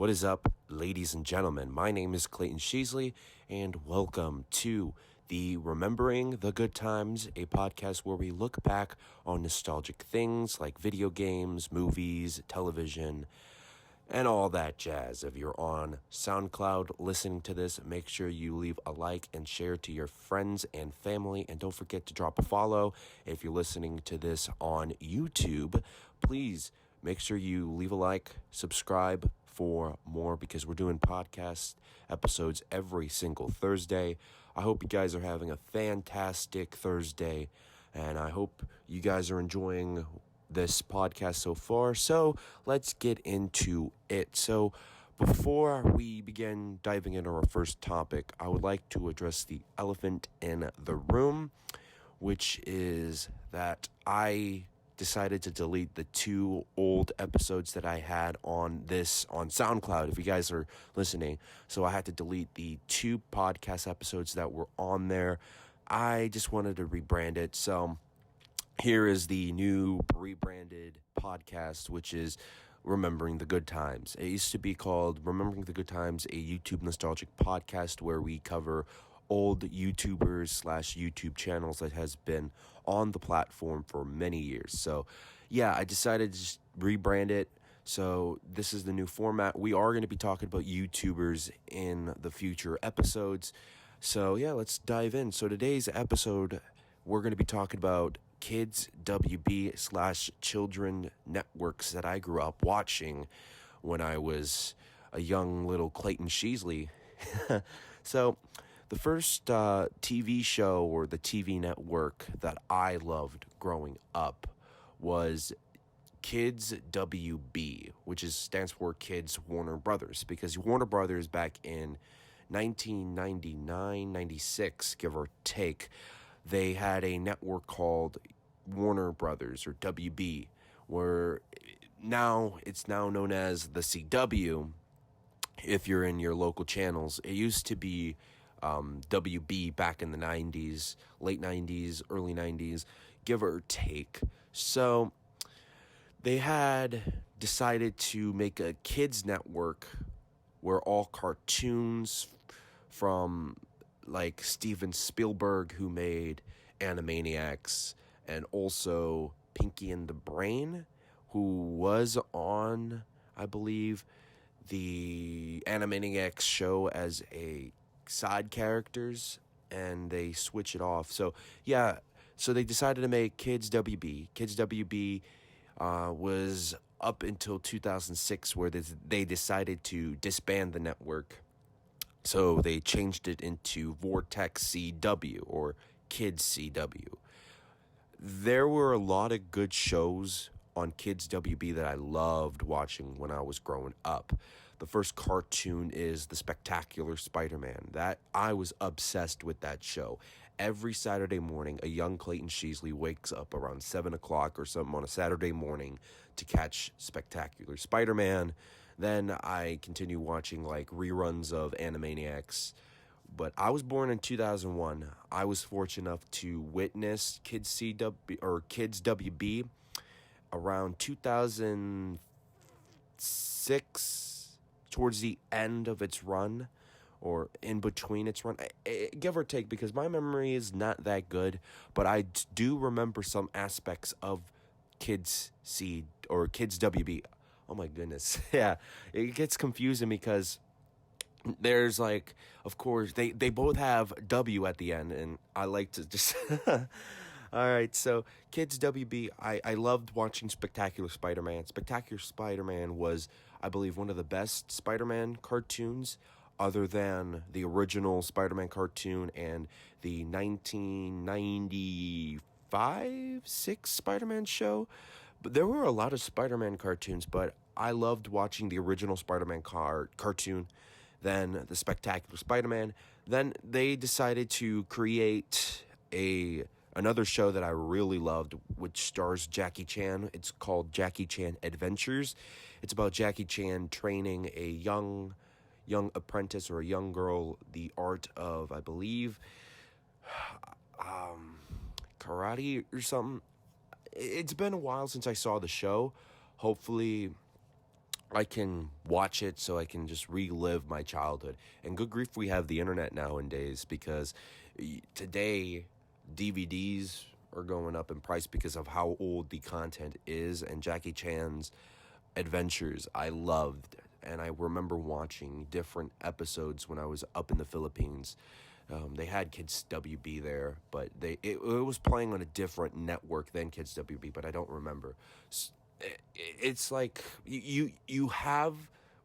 What is up, ladies and gentlemen? My name is Clayton Sheasley, and welcome to the Remembering the Good Times, a podcast where we look back on nostalgic things like video games, movies, television, and all that jazz. If you're on SoundCloud listening to this, make sure you leave a like and share to your friends and family. And don't forget to drop a follow. If you're listening to this on YouTube, please make sure you leave a like, subscribe for more, because we're doing podcast episodes every single Thursday. I hope you guys are having a fantastic Thursday, and I hope you guys are enjoying this podcast so far. So let's get into it. So before we begin diving into our first topic, I would like to address the elephant in the room, which is that I decided to delete the 2 old episodes that I had on SoundCloud, if you guys are listening. So I had to delete the 2 podcast episodes that were on there. I just wanted to rebrand it. So here is the new rebranded podcast, which is Remembering the Good Times. It used to be called Remembering the Good Times, a YouTube nostalgic podcast where we cover old YouTubers / YouTube channels that has been on the platform for many years. So yeah, I decided to just rebrand it. So this is the new format. We are going to be talking about YouTubers in the future episodes. So yeah, let's dive in. So today's episode, we're going to be talking about kids WB / children networks that I grew up watching when I was a young little Clayton Sheasley. So the first TV show or the TV network that I loved growing up was Kids WB, which stands for Kids Warner Brothers, because Warner Brothers back in 1999, 96, give or take, they had a network called Warner Brothers, or WB, where it's now known as the CW if you're in your local channels. It used to be WB back in the 90s, late 90s, early 90s, give or take. So they had decided to make a kids network where all cartoons from like Steven Spielberg, who made Animaniacs, and also Pinky and the Brain, who was on, I believe, the Animaniacs show as a side characters, and they switch it off. So yeah, so they decided to make Kids WB. Kids WB was up until 2006, where they decided to disband the network. So they changed it into Vortex CW, or Kids CW. There were a lot of good shows on Kids WB that I loved watching when I was growing up. The first cartoon is The Spectacular Spider-Man. That I was obsessed with that show. Every Saturday morning, a young Clayton Sheasley wakes up around 7 o'clock or something on a Saturday morning to catch Spectacular Spider-Man. Then I continue watching like reruns of Animaniacs. But I was born in 2001. I was fortunate enough to witness Kids WB around 2006, towards the end of its run, or in between its run, give or take, because my memory is not that good, but I do remember some aspects of Kids WB. Oh my goodness. Yeah, it gets confusing because there's like, of course, they both have W at the end, and I like to just all right, so Kids WB, I loved watching Spectacular Spider-Man. Spectacular Spider-Man was, I believe, one of the best Spider-Man cartoons, other than the original Spider-Man cartoon and the 1995-6 Spider-Man show. But there were a lot of Spider-Man cartoons, but I loved watching the original Spider-Man cartoon, then the Spectacular Spider-Man. Then they decided to create another show that I really loved, which stars Jackie Chan. It's called Jackie Chan Adventures. It's about Jackie Chan training a young apprentice, or a young girl, the art of, I believe, karate or something. It's been a while since I saw the show. Hopefully I can watch it so I can just relive my childhood. And good grief, we have the internet nowadays, because today DVDs are going up in price because of how old the content is. And Jackie Chan's adventures I loved, and I remember watching different episodes when I was up in the Philippines. They had Kids WB there, but it was playing on a different network than Kids WB, but I don't remember. It's like you have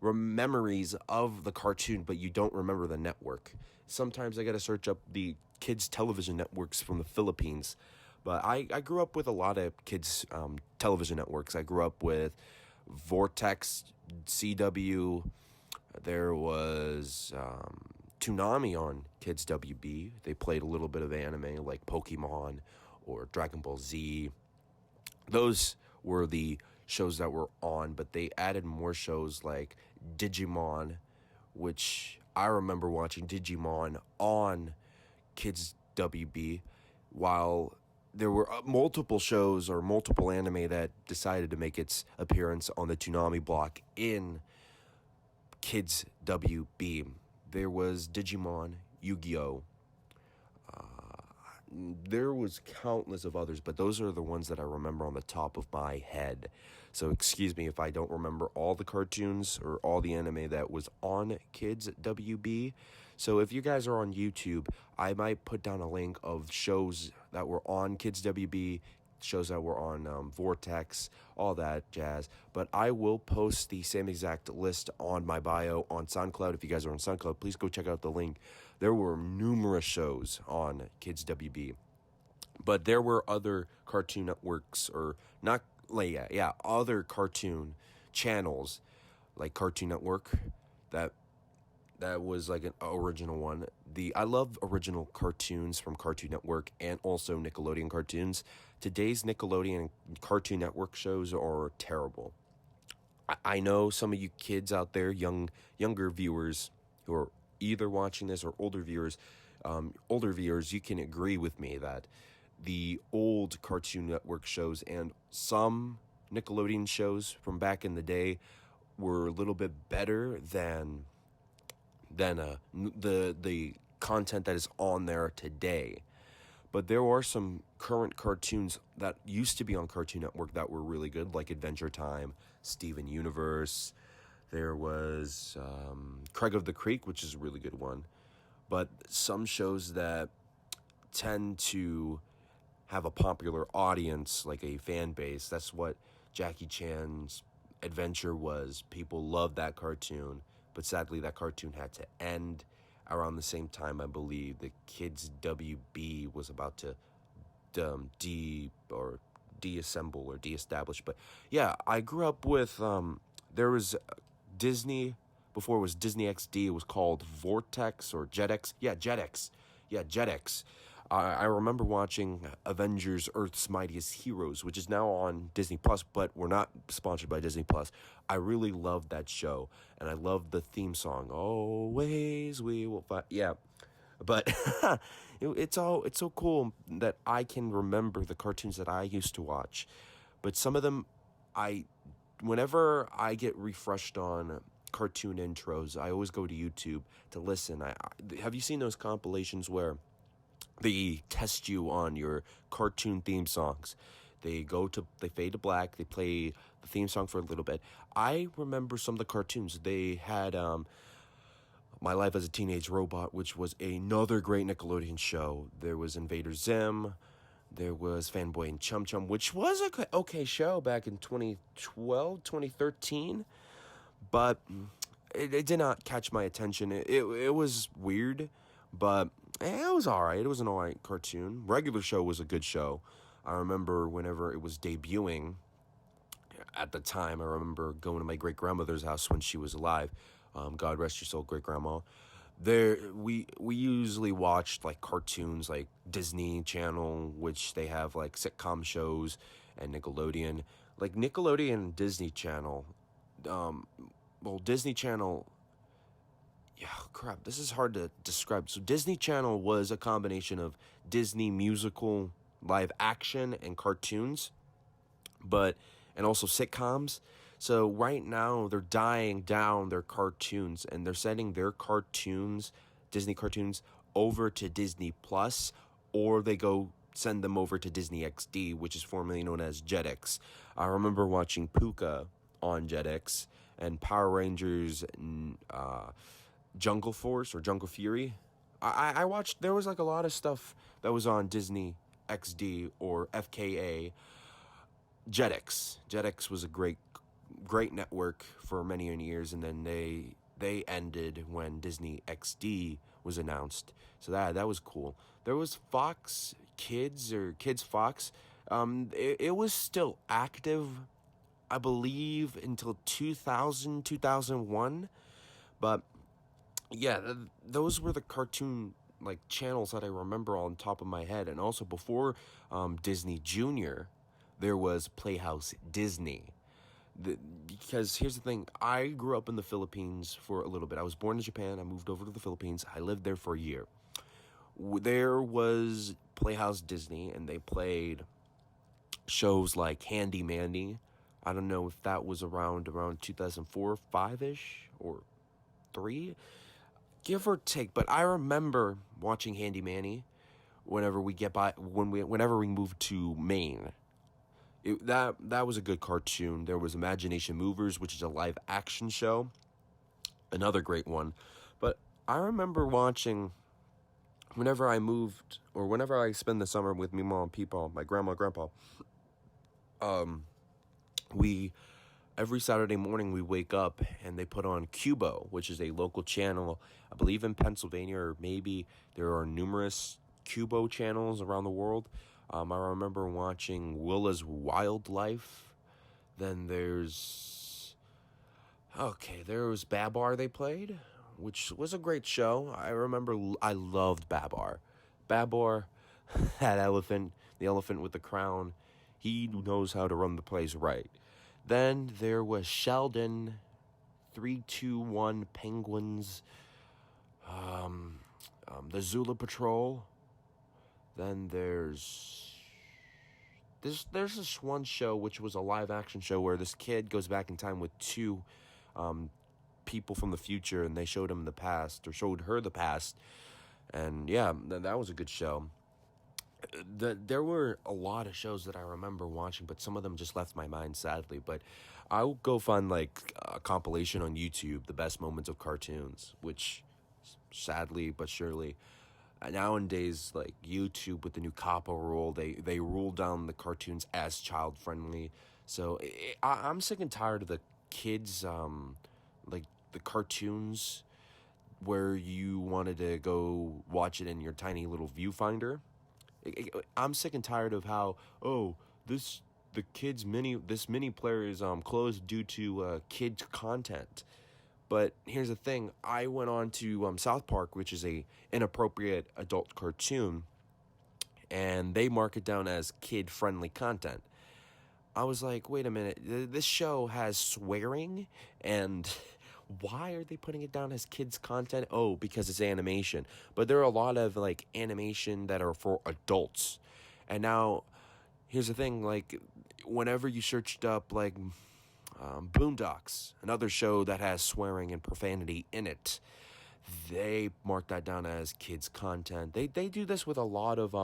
memories of the cartoon, but you don't remember the network. Sometimes I got to search up the kids television networks from the Philippines. But I grew up with a lot of kids television networks. I grew up with Vortex, CW. There was Toonami on Kids WB. They played a little bit of anime like Pokemon or Dragon Ball Z. Those were the shows that were on, but they added more shows like Digimon, which I remember watching Digimon on Kids WB, while there were multiple shows or multiple anime that decided to make its appearance on the Toonami block in Kids WB. There was Digimon, Yu-Gi-Oh! There was countless of others, but those are the ones that I remember on the top of my head. So excuse me if I don't remember all the cartoons or all the anime that was on Kids WB. So if you guys are on YouTube, I might put down a link of shows that were on Kids WB, shows that were on Vortex, all that jazz. But I will post the same exact list on my bio on SoundCloud. If you guys are on SoundCloud, please go check out the link. There were numerous shows on Kids WB. But there were other cartoon networks, or not, like, other cartoon channels, like Cartoon Network, that was like an original one. I love original cartoons from Cartoon Network and also Nickelodeon cartoons. Today's Nickelodeon and Cartoon Network shows are terrible. I know some of you kids out there, younger viewers who are either watching this or older viewers, you can agree with me that the old Cartoon Network shows and some Nickelodeon shows from back in the day were a little bit better than the content that is on there today. But there are some current cartoons that used to be on Cartoon Network that were really good, like Adventure Time, Steven Universe. There was Craig of the Creek, which is a really good one. But some shows that tend to have a popular audience, like a fan base, that's what Jackie Chan's Adventure was. People loved that cartoon, but sadly that cartoon had to end around the same time. I believe the Kids WB was about to deassemble or deestablish. But yeah, I grew up with there was Disney. Before it was Disney XD, it was called Vortex or Jetix. Jetix. I remember watching Avengers Earth's Mightiest Heroes, which is now on Disney Plus, but we're not sponsored by Disney Plus. I really loved that show, and I loved the theme song, Always We Will Fight. Yeah, but it's so cool that I can remember the cartoons that I used to watch. But some of them, whenever I get refreshed on cartoon intros, I always go to YouTube to listen. Have you seen those compilations where they test you on your cartoon theme songs? They fade to black. They play the theme song for a little bit. I remember some of the cartoons. They had My Life as a Teenage Robot, which was another great Nickelodeon show. There was Invader Zim. There was Fanboy and Chum Chum, which was an okay show back in 2012, 2013. But it did not catch my attention. It was weird, but it was all right. It was an all right cartoon. Regular Show was a good show. I remember whenever it was debuting, at the time, I remember going to my great-grandmother's house when she was alive. God rest your soul, great-grandma. We usually watched like cartoons like Disney Channel, which they have like sitcom shows, and Nickelodeon. Like Nickelodeon and Disney Channel. Disney Channel... Yeah, crap, this is hard to describe. So Disney Channel was a combination of Disney musical, live action, and cartoons, and also sitcoms. So right now they're dying down their cartoons, and they're sending their cartoons, Disney cartoons, over to Disney Plus, or they go send them over to Disney XD, which is formerly known as Jetix. I remember watching Puka on Jetix and Power Rangers, Jungle Force or Jungle Fury. I watched, there was like a lot of stuff that was on Disney XD or FKA. Jetix was a great network for many years, and then they ended when Disney XD was announced. So that was cool. There was Fox Kids or Kids Fox. It was still active, I believe, until 2001. But yeah, those were the cartoon like channels that I remember on top of my head. And also before Disney Junior, there was Playhouse Disney. Because here's the thing, I grew up in the Philippines for a little bit. I was born in Japan. I moved over to the Philippines. I lived there for a year. There was Playhouse Disney, and they played shows like Handy Mandy. I don't know if that was around 2004, 5-ish, or 3, give or take. But I remember watching Handy Mandy whenever we moved to Maine. That was a good cartoon. There was Imagination Movers, which is a live action show, another great one. But I remember watching whenever I moved, or whenever I spend the summer with me mom and people, my grandma and grandpa. We every Saturday morning we wake up and they put on Cubo, which is a local channel, I believe in Pennsylvania, or maybe there are numerous Cubo channels around the world. I remember watching Willa's Wildlife. Then there was Babar they played, which was a great show. I remember I loved Babar. Babar, that elephant, the elephant with the crown, he knows how to run the place right. Then there was Sheldon, 321 Penguins, the Zula Patrol. Then there's this one show which was a live action show where this kid goes back in time with two people from the future, and they showed him the past, or showed her the past. And yeah, that was a good show. There were a lot of shows that I remember watching, but some of them just left my mind, sadly. But I'll go find like a compilation on YouTube, the best moments of cartoons, which sadly but surely, nowadays, like YouTube with the new COPPA rule, they rule down the cartoons as child friendly. So I'm sick and tired of the kids, like the cartoons where you wanted to go watch it in your tiny little viewfinder. I'm sick and tired of how this mini player is closed due to kids content. But here's the thing, I went on to South Park, which is a inappropriate adult cartoon, and they mark it down as kid-friendly content. I was like, wait a minute, this show has swearing, and why are they putting it down as kids content? Oh, because it's animation. But there are a lot of like animation that are for adults. And now, here's the thing, like whenever you searched up like Boondocks, another show that has swearing and profanity in it, they mark that down as kids content. They do this with a lot of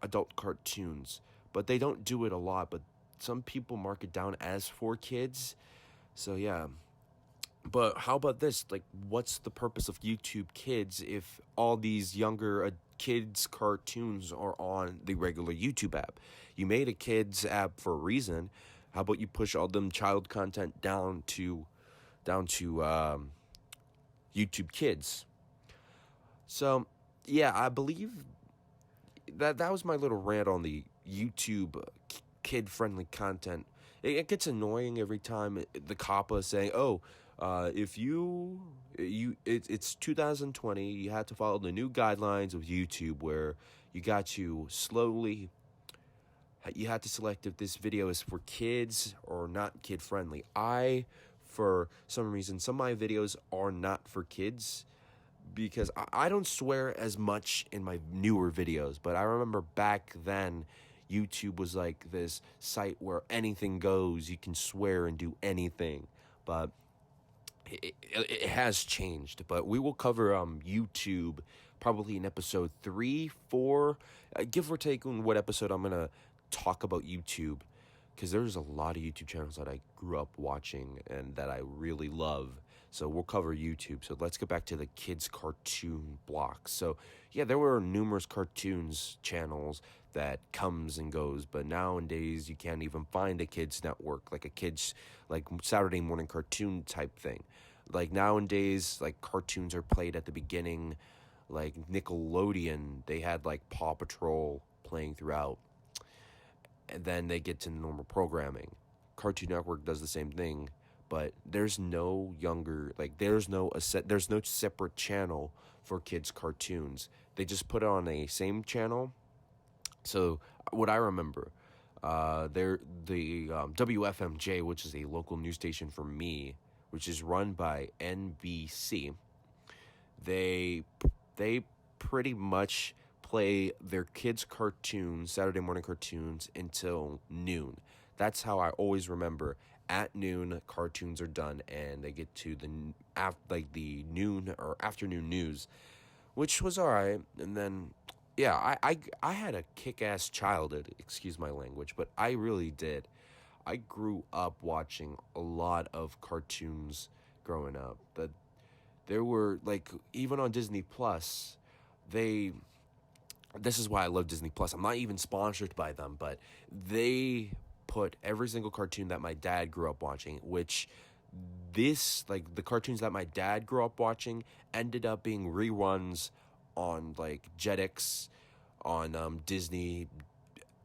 adult cartoons, but they don't do it a lot. But some people mark it down as for kids. So yeah. But how about this? Like, what's the purpose of YouTube Kids if all these younger kids cartoons are on the regular YouTube app? You made a kids app for a reason. How about you push all them child content down to YouTube Kids? So yeah, I believe that was my little rant on the YouTube kid-friendly content. It gets annoying every time the COPPA is saying, it's 2020, you have to follow the new guidelines of YouTube where you have to select if this video is for kids or not kid-friendly. For some reason, some of my videos are not for kids because I don't swear as much in my newer videos, but I remember back then YouTube was like this site where anything goes. You can swear and do anything. But it has changed. But we will cover YouTube probably in episode 3, 4, give or take on what episode I'm going to talk about YouTube. Because there's a lot of YouTube channels that I grew up watching and that I really love. So we'll cover YouTube. So let's get back to the kids' cartoon blocks. So yeah, there were numerous cartoons channels that comes and goes. But nowadays, you can't even find a kids' network, like a kids, like Saturday morning cartoon type thing. Like nowadays, like cartoons are played at the beginning. Like Nickelodeon, they had like Paw Patrol playing throughout. And then they get to normal programming. Cartoon Network does the same thing, but there's no there's no separate channel for kids cartoons. They just put it on a same channel. So what I remember, the WFMJ, which is a local news station for me, which is run by NBC. They pretty much play their kids' cartoons, Saturday morning cartoons, until noon. That's how I always remember. At noon, cartoons are done, and they get to the noon or afternoon news, which was all right. And then, yeah, I had a kick-ass childhood, excuse my language, but I really did. I grew up watching a lot of cartoons growing up. That there were, like, even on Disney Plus, this is why I love Disney Plus. I'm not even sponsored by them, but they put every single cartoon that my dad grew up watching, which the cartoons that my dad grew up watching ended up being reruns on like Jetix, on Disney,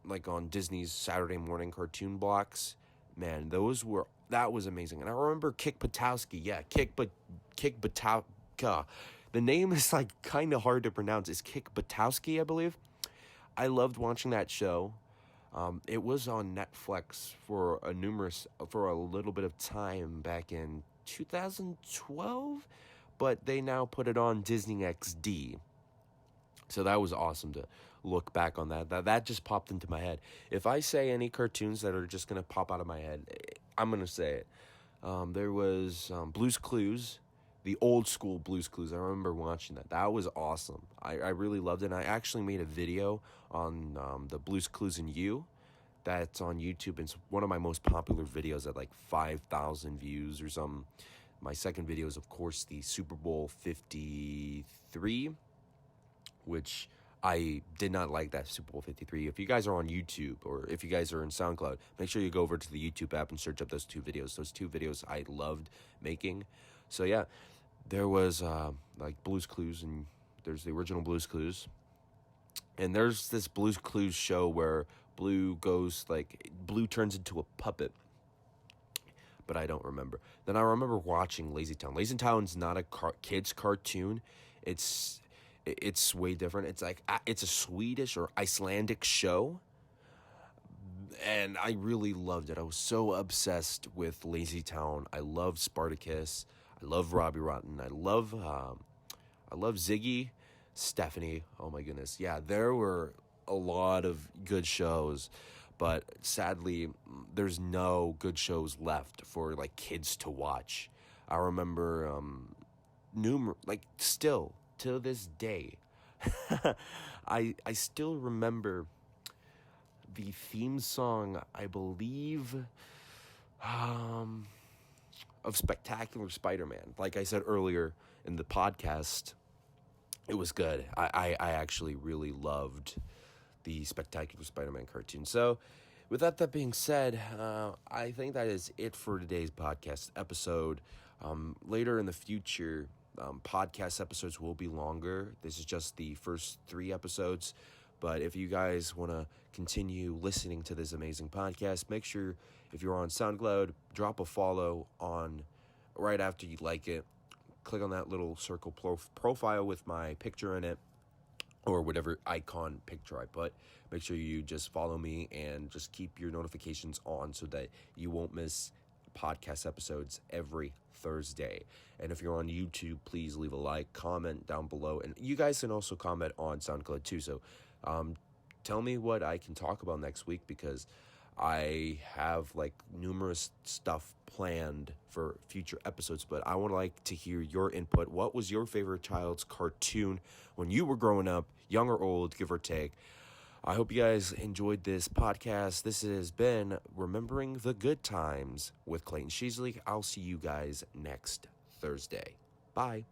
like on Disney's Saturday morning cartoon blocks. Man, that was amazing. And I remember Kick Buttowski. Yeah, Kick Buttowski. The name is like kind of hard to pronounce. It's Kick Buttowski, I believe. I loved watching that show. It was on Netflix for a little bit of time back in 2012, but they now put it on Disney XD. So that was awesome to look back on that. That just popped into my head. If I say any cartoons that are just going to pop out of my head, I'm going to say it. There was Blue's Clues. The old school Blue's Clues. I remember watching that. That was awesome. I really loved it. And I actually made a video on the Blue's Clues and You. That's on YouTube. It's one of my most popular videos at like 5,000 views or something. My second video is, of course, the Super Bowl 53, which I did not like that Super Bowl 53. If you guys are on YouTube or if you guys are in SoundCloud, make sure you go over to the YouTube app and search up those two videos. Those two videos I loved making. So yeah, there was like Blue's Clues, and there's the original Blue's Clues. And there's this Blue's Clues show where Blue turns into a puppet. But I don't remember. Then I remember watching Lazy Town. Lazy Town's not a kid's cartoon. It's way different. It's like it's a Swedish or Icelandic show. And I really loved it. I was so obsessed with Lazy Town. I love Spartacus. I love Robbie Rotten. I love Ziggy, Stephanie. Oh my goodness. Yeah, there were a lot of good shows, but sadly, there's no good shows left for like kids to watch. I remember still to this day, I still remember the theme song, I believe, of Spectacular Spider-Man. Like I said earlier in the podcast, it was good. I actually really loved the Spectacular Spider-Man cartoon. So with that being said, I think that is it for today's podcast episode. Later in the future, podcast episodes will be longer. This is just the first 3 episodes. But if you guys want to continue listening to this amazing podcast, make sure if you're on SoundCloud, drop a follow on right after you like it. Click on that little circle profile with my picture in it, or whatever icon picture I put. Make sure you just follow me and just keep your notifications on so that you won't miss podcast episodes every Thursday. And if you're on YouTube, please leave a like, comment down below. And you guys can also comment on SoundCloud too. So tell me what I can talk about next week, because I have like numerous stuff planned for future episodes, but I would like to hear your input. What was your favorite child's cartoon when you were growing up, young or old, give or take? I hope you guys enjoyed this podcast. This has been Remembering the Good Times with Clayton Sheasley. I'll see you guys next Thursday. Bye.